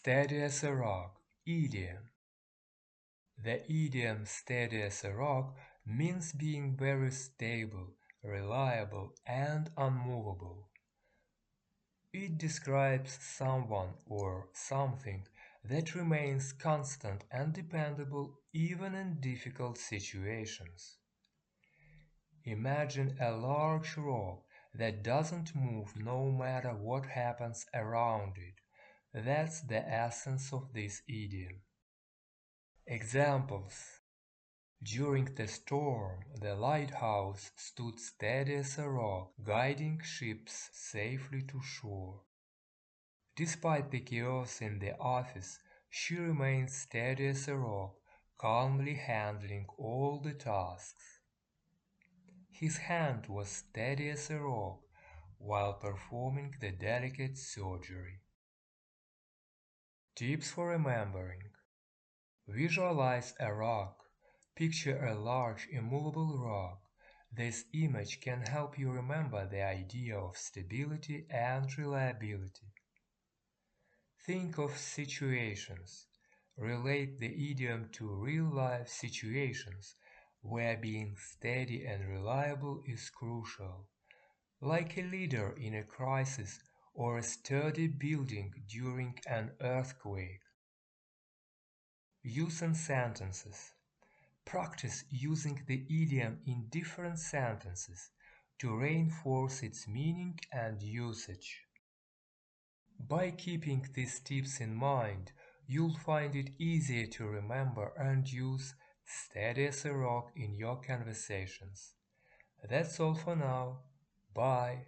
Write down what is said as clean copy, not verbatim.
Steady as a rock, idiom. The idiom steady as a rock means being very stable, reliable, and unmovable. It describes someone or something that remains constant and dependable even in difficult situations. Imagine a large rock that doesn't move no matter what happens around it. That's the essence of this idiom. Examples: during the storm, the lighthouse stood steady as a rock, guiding ships safely to shore. Despite the chaos in the office, she remained steady as a rock, calmly handling all the tasks. His hand was steady as a rock while performing the delicate surgery. Tips for remembering: visualize a rock. Picture a large, immovable rock. This image can help you remember the idea of stability and reliability. Think of situations. Relate the idiom to real-life situations where being steady and reliable is crucial, like a leader in a crisis or a sturdy building during an earthquake. Use in sentences. Practice using the idiom in different sentences to reinforce its meaning and usage. By keeping these tips in mind, you'll find it easier to remember and use steady as a rock in your conversations. That's all for now. Bye.